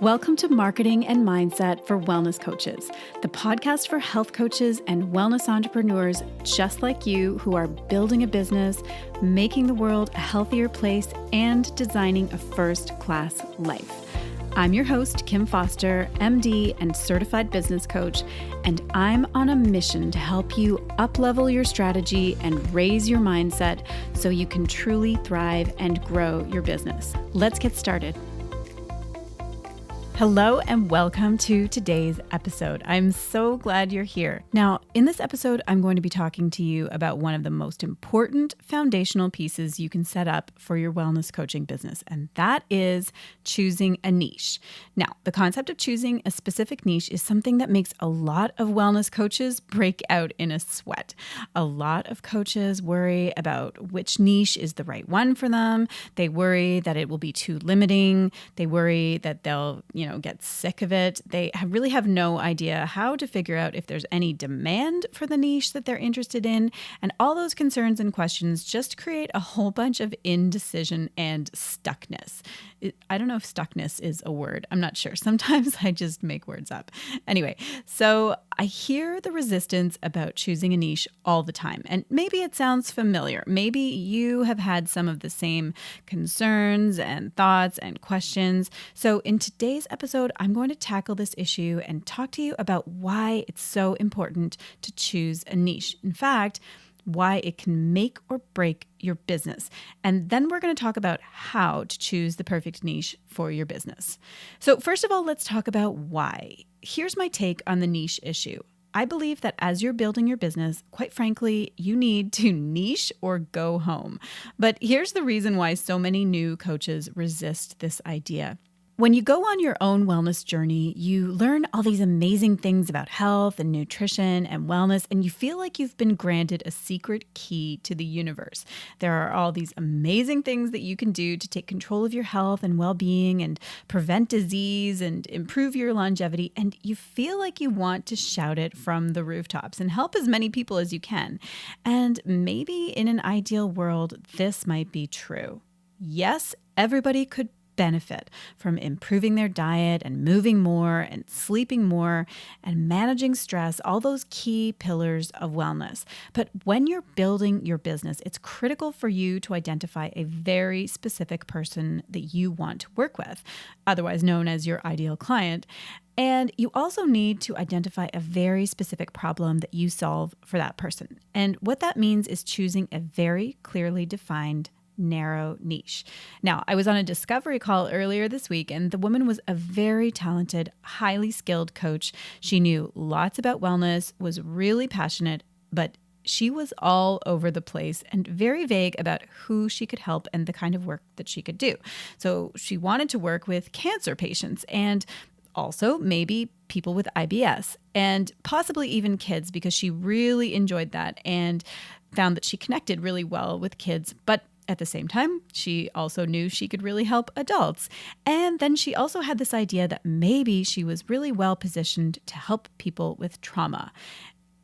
Welcome to Marketing and Mindset for Wellness Coaches, the podcast for health coaches and wellness entrepreneurs just like you who are building a business, making the world a healthier place, and designing a first-class life. I'm your host, Kim Foster, MD and certified business coach, and I'm on a mission to help you up-level your strategy and raise your mindset so you can truly thrive and grow your business. Let's get started. Hello and welcome to today's episode. I'm so glad you're here. Now, in this episode, I'm going to be talking to you about one of the most important foundational pieces you can set up for your wellness coaching business, and that is choosing a niche. Now, the concept of choosing a specific niche is something that makes a lot of wellness coaches break out in a sweat. A lot of coaches worry about which niche is the right one for them. They worry that it will be too limiting. They worry that they'll, get sick of it. They really have no idea how to figure out if there's any demand for the niche that they're interested in. And all those concerns and questions just create a whole bunch of indecision and stuckness. I don't know if stuckness is a word. I'm not sure. Sometimes I just make words up. Anyway, so I hear the resistance about choosing a niche all the time. And maybe it sounds familiar. Maybe you have had some of the same concerns and thoughts and questions. So in today's episode, I'm going to tackle this issue and talk to you about why it's so important to choose a niche. In fact, why it can make or break your business. And then we're going to talk about how to choose the perfect niche for your business. So first of all, let's talk about why. Here's my take on the niche issue. I believe that as you're building your business, quite frankly, you need to niche or go home. But here's the reason why so many new coaches resist this idea. When you go on your own wellness journey, you learn all these amazing things about health and nutrition and wellness, and you feel like you've been granted a secret key to the universe. There are all these amazing things that you can do to take control of your health and well-being and prevent disease and improve your longevity, and you feel like you want to shout it from the rooftops and help as many people as you can. And maybe in an ideal world, this might be true. Yes, everybody could benefit from improving their diet and moving more and sleeping more and managing stress, all those key pillars of wellness. But when you're building your business, it's critical for you to identify a very specific person that you want to work with, otherwise known as your ideal client. And you also need to identify a very specific problem that you solve for that person. And what that means is choosing a very clearly defined narrow niche. Now, I was on a discovery call earlier this week, and the woman was a very talented, highly skilled coach. She knew lots about wellness, was really passionate, but she was all over the place and very vague about who she could help and the kind of work that she could do. So she wanted to work with cancer patients and also maybe people with IBS and possibly even kids, because she really enjoyed that and found that she connected really well with kids. But at the same time, she also knew she could really help adults. And then she also had this idea that maybe she was really well positioned to help people with trauma.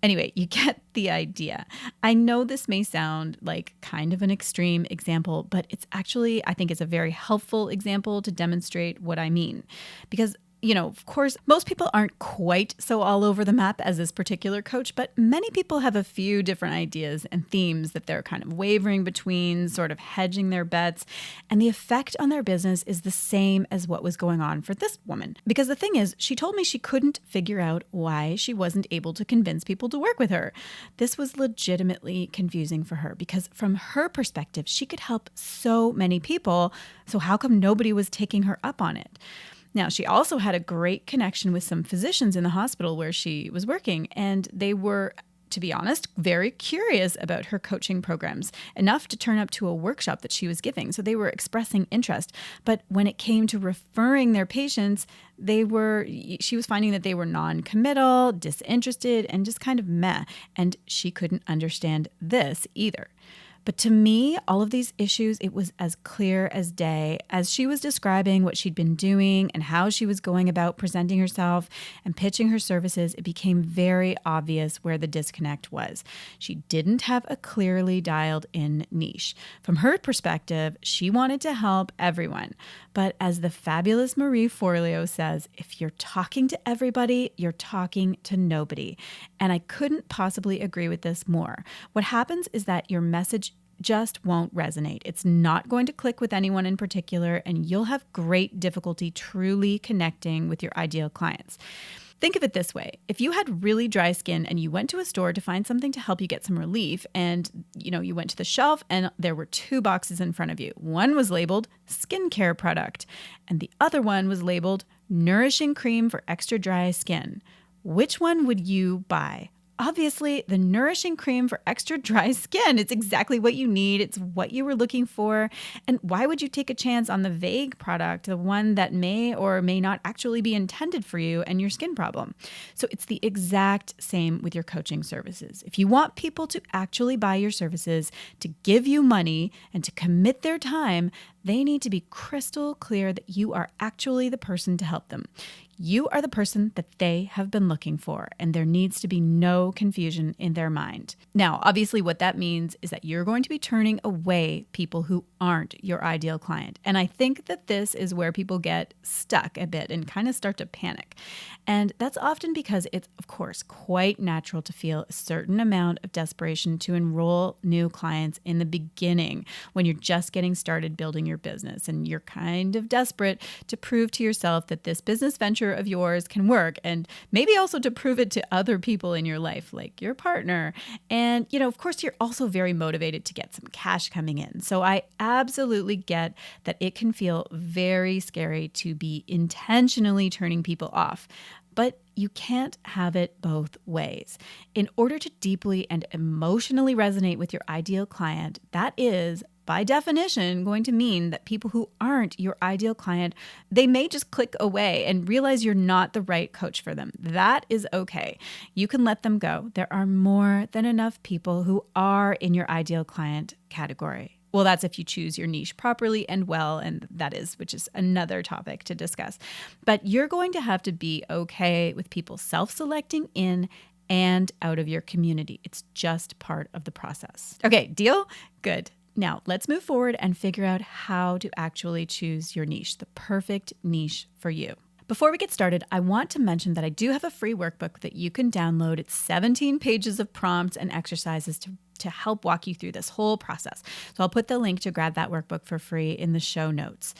Anyway, you get the idea. I know this may sound like kind of an extreme example, but it's actually, I think it's a very helpful example to demonstrate what I mean. Because of course, most people aren't quite so all over the map as this particular coach, but many people have a few different ideas and themes that they're kind of wavering between, sort of hedging their bets. And the effect on their business is the same as what was going on for this woman. Because the thing is, she told me she couldn't figure out why she wasn't able to convince people to work with her. This was legitimately confusing for her because from her perspective, she could help so many people. So how come nobody was taking her up on it? Now, she also had a great connection with some physicians in the hospital where she was working, and they were, to be honest, very curious about her coaching programs, enough to turn up to a workshop that she was giving. So they were expressing interest. But when it came to referring their patients, she was finding that they were non-committal, disinterested, and just kind of meh. And she couldn't understand this either. But to me, all of these issues, it was as clear as day. As she was describing what she'd been doing and how she was going about presenting herself and pitching her services, it became very obvious where the disconnect was. She didn't have a clearly dialed in niche. From her perspective, she wanted to help everyone. But as the fabulous Marie Forleo says, if you're talking to everybody, you're talking to nobody. And I couldn't possibly agree with this more. What happens is that your message just won't resonate. It's not going to click with anyone in particular, and you'll have great difficulty truly connecting with your ideal clients. Think of it this way. If you had really dry skin and you went to a store to find something to help you get some relief, and you went to the shelf and there were 2 boxes in front of you. One was labeled skincare product and the other one was labeled nourishing cream for extra dry skin. Which one would you buy? Obviously, the nourishing cream for extra dry skin. It's exactly what you need. It's what you were looking for. And why would you take a chance on the vague product, the one that may or may not actually be intended for you and your skin problem? So it's the exact same with your coaching services. If you want people to actually buy your services, to give you money, and to commit their time, they need to be crystal clear that you are actually the person to help them. You are the person that they have been looking for, and there needs to be no confusion in their mind. Now, obviously, what that means is that you're going to be turning away people who aren't your ideal client. And I think that this is where people get stuck a bit and kind of start to panic. And that's often because it's, of course, quite natural to feel a certain amount of desperation to enroll new clients in the beginning when you're just getting started building your business. And you're kind of desperate to prove to yourself that this business venture of yours can work, and maybe also to prove it to other people in your life, like your partner. And, of course, you're also very motivated to get some cash coming in. So I absolutely get that it can feel very scary to be intentionally turning people off. But you can't have it both ways. In order to deeply and emotionally resonate with your ideal client, that is, by definition, going to mean that people who aren't your ideal client, they may just click away and realize you're not the right coach for them. That is okay. You can let them go. There are more than enough people who are in your ideal client category. Well, that's if you choose your niche properly and well, and which is another topic to discuss. But you're going to have to be okay with people self-selecting in and out of your community. It's just part of the process. Okay, deal? Good. Now, let's move forward and figure out how to actually choose your niche, the perfect niche for you. Before we get started, I want to mention that I do have a free workbook that you can download. It's 17 pages of prompts and exercises to help walk you through this whole process. So I'll put the link to grab that workbook for free in the show notes.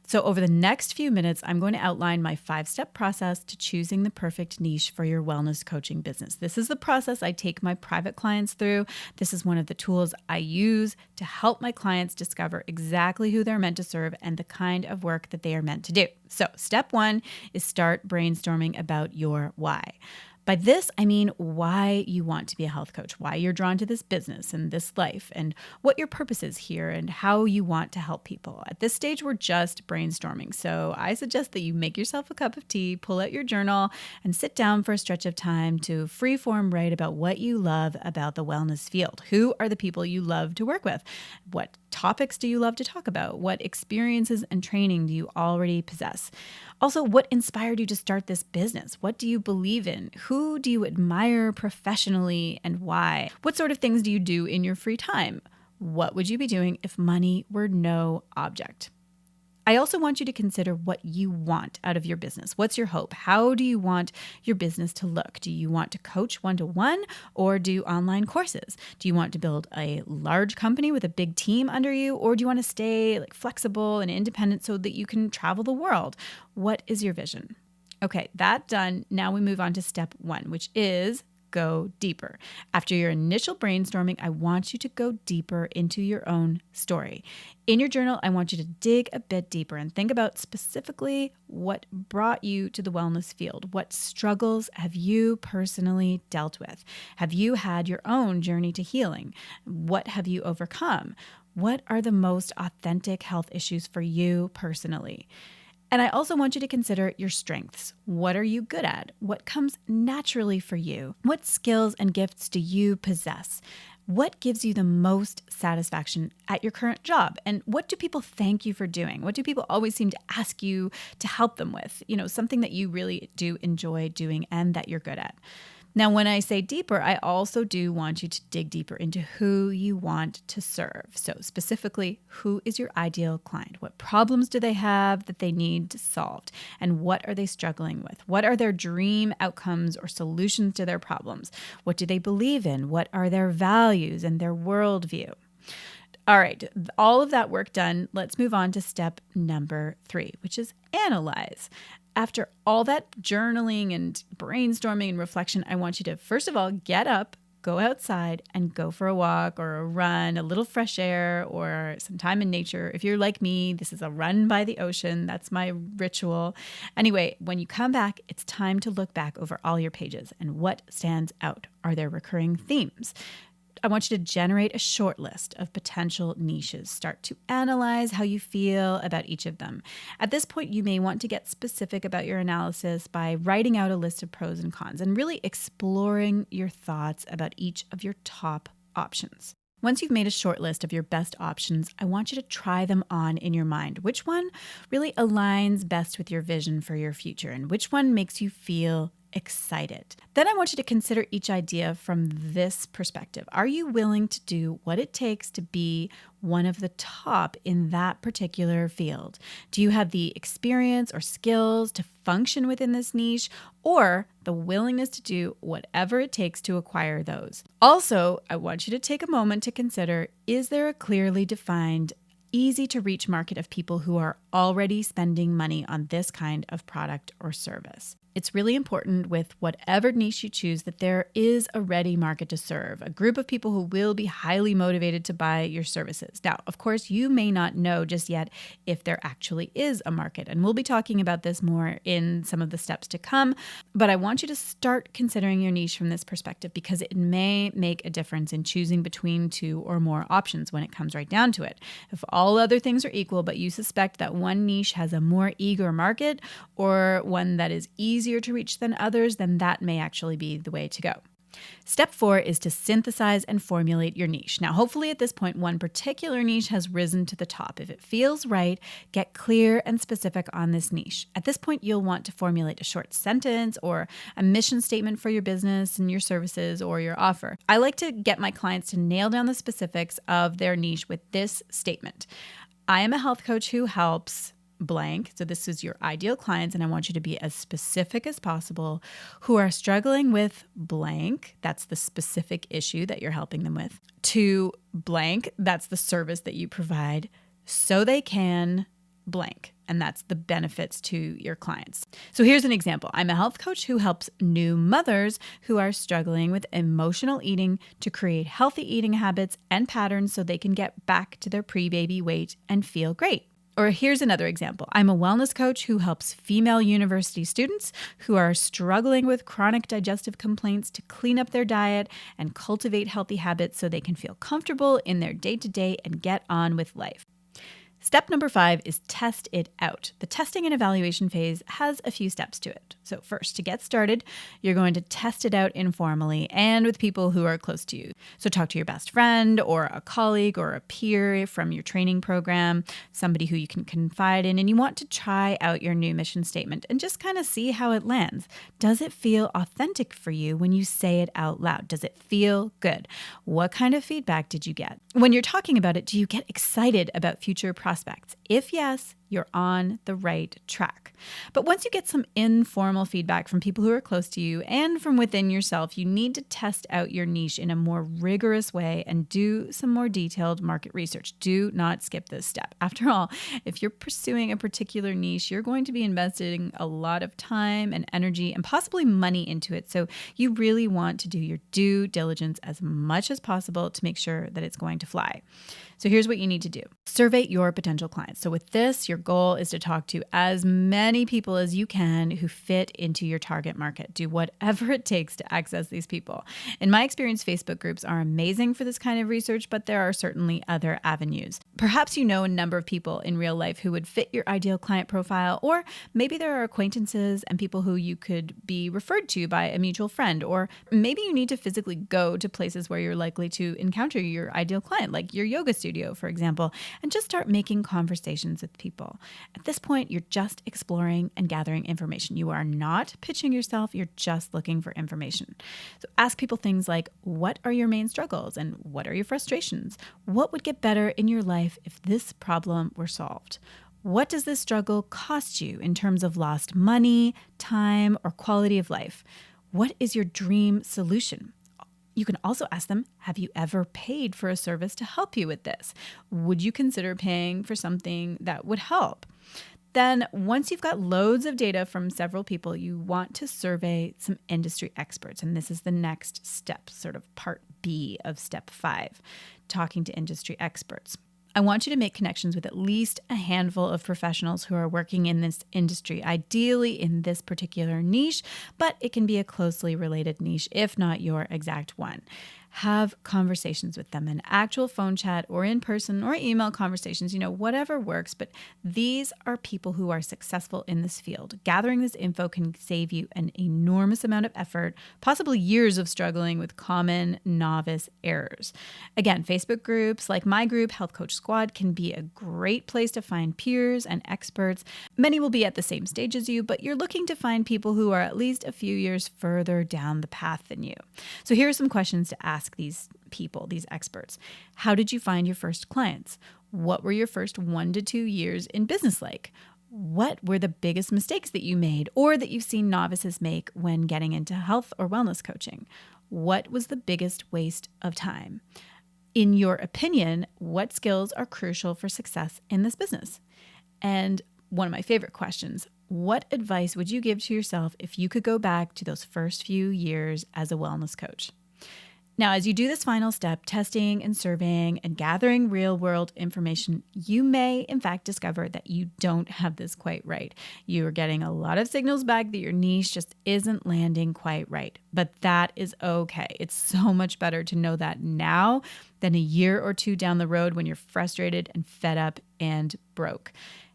So over the next few minutes, I'm going to outline my 5-step process to choosing the perfect niche for your wellness coaching business. This is the process I take my private clients through. This is one of the tools I use to help my clients discover exactly who they're meant to serve and the kind of work that they are meant to do. So step 1 is start brainstorming about your why. By this, I mean why you want to be a health coach, why you're drawn to this business and this life, and what your purpose is here and how you want to help people. At this stage, we're just brainstorming. So I suggest that you make yourself a cup of tea, pull out your journal, and sit down for a stretch of time to freeform write about what you love about the wellness field. Who are the people you love to work with? What topics do you love to talk about? What experiences and training do you already possess? Also, what inspired you to start this business? What do you believe in? Who do you admire professionally and why? What sort of things do you do in your free time? What would you be doing if money were no object? I also want you to consider what you want out of your business. What's your hope? How do you want your business to look? Do you want to coach one-to-one or do online courses? Do you want to build a large company with a big team under you, or do you want to stay flexible and independent so that you can travel the world? What is your vision? Okay, that done. Now we move on to step 1, which is go deeper. After your initial brainstorming, I want you to go deeper into your own story. In your journal, I want you to dig a bit deeper and think about specifically what brought you to the wellness field. What struggles have you personally dealt with? Have you had your own journey to healing? What have you overcome? What are the most authentic health issues for you personally? And I also want you to consider your strengths. What are you good at? What comes naturally for you? What skills and gifts do you possess? What gives you the most satisfaction at your current job? And what do people thank you for doing? What do people always seem to ask you to help them with? Something that you really do enjoy doing and that you're good at. Now, when I say deeper, I also do want you to dig deeper into who you want to serve. So specifically, who is your ideal client? What problems do they have that they need solved? And what are they struggling with? What are their dream outcomes or solutions to their problems? What do they believe in? What are their values and their worldview? All right, all of that work done, let's move on to step number 3, which is analyze. After all that journaling and brainstorming and reflection, I want you to, first of all, get up, go outside and go for a walk or a run, a little fresh air or some time in nature. If you're like me, this is a run by the ocean. That's my ritual. Anyway, when you come back, it's time to look back over all your pages and what stands out. Are there recurring themes? I want you to generate a short list of potential niches. Start to analyze how you feel about each of them. At this point, you may want to get specific about your analysis by writing out a list of pros and cons and really exploring your thoughts about each of your top options. Once you've made a short list of your best options, I want you to try them on in your mind. Which one really aligns best with your vision for your future and which one makes you feel excited? Then I want you to consider each idea from this perspective. Are you willing to do what it takes to be one of the top in that particular field? Do you have the experience or skills to function within this niche, or the willingness to do whatever it takes to acquire those? Also, I want you to take a moment to consider, is there a clearly defined, easy to reach market of people who are already spending money on this kind of product or service? It's really important with whatever niche you choose that there is a ready market to serve, a group of people who will be highly motivated to buy your services. Now, of course, you may not know just yet if there actually is a market, and we'll be talking about this more in some of the steps to come, but I want you to start considering your niche from this perspective because it may make a difference in choosing between 2 or more options when it comes right down to it. If all other things are equal, but you suspect that one niche has a more eager market or one that is easier to reach than others, then that may actually be the way to go. Step 4 is to synthesize and formulate your niche. Now, hopefully at this point, one particular niche has risen to the top. If it feels right, get clear and specific on this niche. At this point, you'll want to formulate a short sentence or a mission statement for your business and your services or your offer. I like to get my clients to nail down the specifics of their niche with this statement. I am a health coach who helps blank. So this is your ideal clients, and I want you to be as specific as possible, who are struggling with blank. That's the specific issue that you're helping them with. To blank, that's the service that you provide so they can blank. And that's the benefits to your clients. So here's an example. I'm a health coach who helps new mothers who are struggling with emotional eating to create healthy eating habits and patterns so they can get back to their pre-baby weight and feel great. Or here's another example. I'm a wellness coach who helps female university students who are struggling with chronic digestive complaints to clean up their diet and cultivate healthy habits so they can feel comfortable in their day-to-day and get on with life. Step number 5 is test it out. The testing and evaluation phase has a few steps to it. So first, to get started, you're going to test it out informally and with people who are close to you. So talk to your best friend or a colleague or a peer from your training program, somebody who you can confide in, and you want to try out your new mission statement and just kind of see how it lands. Does it feel authentic for you when you say it out loud? Does it feel good? What kind of feedback did you get? When you're talking about it, do you get excited about future prospects? If yes, you're on the right track. But once you get some informal feedback from people who are close to you and from within yourself, you need to test out your niche in a more rigorous way and do some more detailed market research. Do not skip this step. After all, if you're pursuing a particular niche, you're going to be investing a lot of time and energy and possibly money into it. So you really want to do your due diligence as much as possible to make sure that it's going to fly. So here's what you need to do. Survey your potential clients. So with this, your goal is to talk to as many people as you can who fit into your target market. Do whatever it takes to access these people. In my experience, Facebook groups are amazing for this kind of research, but there are certainly other avenues. Perhaps you know a number of people in real life who would fit your ideal client profile, or maybe there are acquaintances and people who you could be referred to by a mutual friend, or maybe you need to physically go to places where you're likely to encounter your ideal client, like your yoga studio, for example, and just start making conversations with people. At this point, you're just exploring and gathering information. You are not pitching yourself, you're just looking for information. So ask people things like, what are your main struggles and what are your frustrations? What would get better in your life if this problem were solved? What does this struggle cost you in terms of lost money, time, or quality of life? What is your dream solution? You can also ask them, have you ever paid for a service to help you with this? Would you consider paying for something that would help? Then once you've got loads of data from several people, you want to survey some industry experts. And this is the next step, sort of part B of step 5, talking to industry experts. I want you to make connections with at least a handful of professionals who are working in this industry, ideally in this particular niche, but it can be a closely related niche, if not your exact one. Have conversations with them, an actual phone chat or in person or email conversations, whatever works. But these are people who are successful in this field. Gathering this info can save you an enormous amount of effort, possibly years of struggling with common novice errors. Again, Facebook groups like my group, Health Coach Squad, can be a great place to find peers and experts. Many will be at the same stage as you, but you're looking to find people who are at least a few years further down the path than you. So here are some questions to ask these people, these experts. How did you find your first clients? What were your first 1 to 2 years in business like? What were the biggest mistakes that you made or that you've seen novices make when getting into health or wellness coaching? What was the biggest waste of time? In your opinion, what skills are crucial for success in this business? And one of my favorite questions, what advice would you give to yourself if you could go back to those first few years as a wellness coach? Now, as you do this final step, testing and surveying and gathering real-world information, you may, in fact, discover that you don't have this quite right. You are getting a lot of signals back that your niche just isn't landing quite right. But that is okay. It's so much better to know that now than a year or two down the road when you're frustrated and fed up and broke.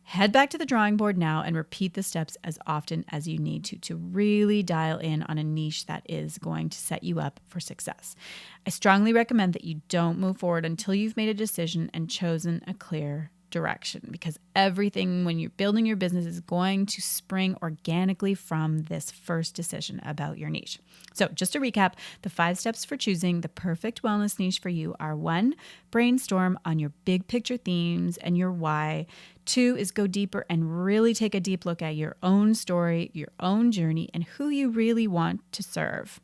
Head back to the drawing board now and repeat the steps as often as you need to really dial in on a niche that is going to set you up for success. I strongly recommend that you don't move forward until you've made a decision and chosen a clear direction, because everything when you're building your business is going to spring organically from this first decision about your niche. So just to recap, the 5 steps for choosing the perfect wellness niche for you are: 1, brainstorm on your big picture themes and your why. 2 is go deeper and really take a deep look at your own story, your own journey, and who you really want to serve.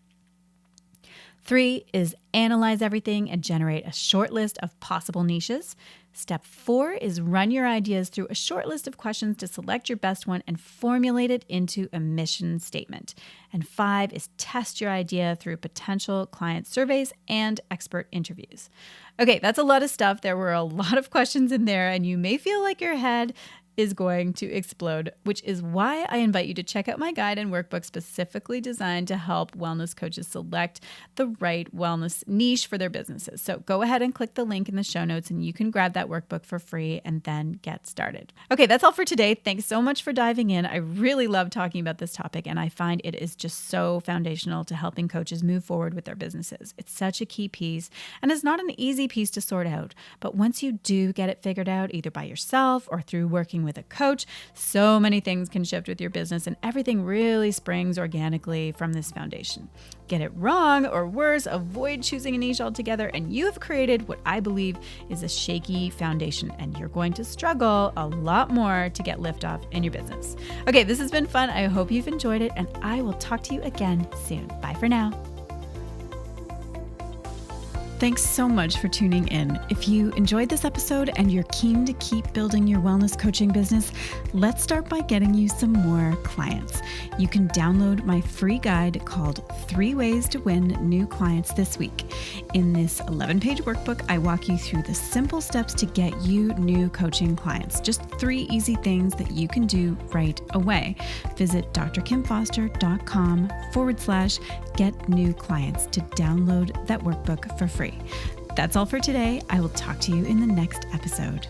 3 is analyze everything and generate a short list of possible niches. Step 4 is run your ideas through a short list of questions to select your best one and formulate it into a mission statement. And 5 is test your idea through potential client surveys and expert interviews. Okay, that's a lot of stuff. There were a lot of questions in there, and you may feel like your head is going to explode, which is why I invite you to check out my guide and workbook specifically designed to help wellness coaches select the right wellness niche for their businesses. So go ahead and click the link in the show notes and you can grab that workbook for free and then get started. Okay, that's all for today. Thanks so much for diving in. I really love talking about this topic, and I find it is just so foundational to helping coaches move forward with their businesses. It's such a key piece, and it's not an easy piece to sort out. But once you do get it figured out, either by yourself or through working with a coach, so many things can shift with your business, and everything really springs organically from this foundation. Get it wrong, or worse, avoid choosing a niche altogether, and you have created what I believe is a shaky foundation, and you're going to struggle a lot more to get liftoff in your business. Okay, this has been fun. I hope you've enjoyed it, and I will talk to you again soon. Bye for now. Thanks so much for tuning in. If you enjoyed this episode and you're keen to keep building your wellness coaching business, let's start by getting you some more clients. You can download my free guide called 3 Ways to Win New Clients This Week. In this 11-page workbook, I walk you through the simple steps to get you new coaching clients. Just 3 easy things that you can do right away. Visit drkimfoster.com/get new clients to download that workbook for free. That's all for today. I will talk to you in the next episode.